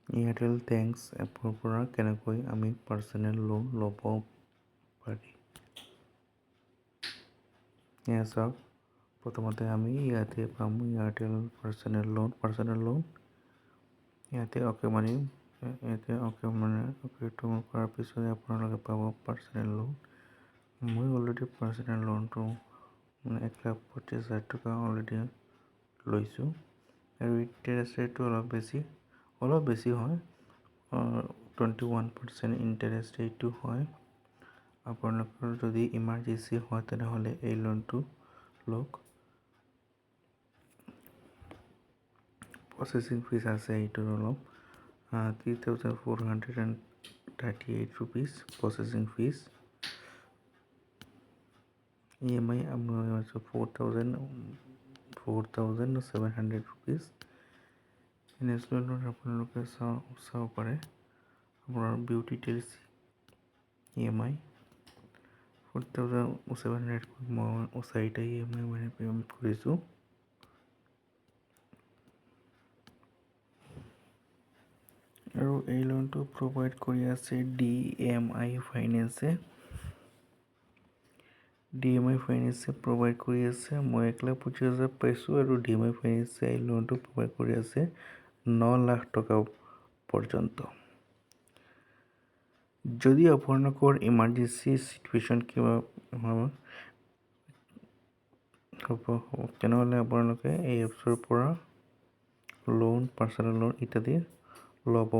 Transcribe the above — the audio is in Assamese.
এয়াৰটেল থেংকছ এপৰ পৰা কেনেকৈ আমি পাৰ্চনেল লোন ল'ব পাৰি। এয়া চাওক, প্ৰথমতে আমি ইয়াতে পাম এয়াৰটেল পাৰ্চনেল লোন। ইয়াতে অ'কে মাৰিম। ইয়াতে অ'কেটো কৰাৰ পিছত আপোনালোকে পাব পাৰ্চনেল লোন। মই অলৰেডি পাৰ্চনেল লোনটো 1,25,000 টকা অলৰেডি লৈছোঁ আৰু ইণ্টাৰেষ্ট ৰেটটো অলপ বেছি হয়। 21% ইণ্টাৰেষ্ট ৰেটটো হয়। আপোনালোকৰ যদি ইমাৰ্জেঞ্চি হয় তেনেহ'লে এই লোনটো লওক। প্ৰচেছিং ফিজ আছে এইটোৰ অলপ 3,438 rupees প্ৰচেছিং ফিজ। EMI আপোনাৰ 4,700 rupees। ইনষ্টলমেণ্টত আপোনালোকে চাব পাৰে আপোনাৰ বিউটি টেইলছ EMI 4,700 মই 4টা EMI পে'মেণ্ট কৰিছোঁ। আৰু এই লোনটো প্ৰভাইড কৰি আছে DMI ফাইনেন্সে প্ৰভাইড কৰি আছে। মই 1,25,000 পাইছোঁ আৰু DMI ফাইনেন্সে এই লোনটো প্ৰভাইড কৰি আছে 9 লাখ টকা পৰ্যন্ত। যদি আপোনালোকৰ ইমাৰ্জেঞ্চি চিটুৱেশ্যন কিবা হ'ব তেনেহ'লে আপোনালোকে এই এপছৰ পৰা লোন, পাৰ্চনেল লোন ইত্যাদি ল'ব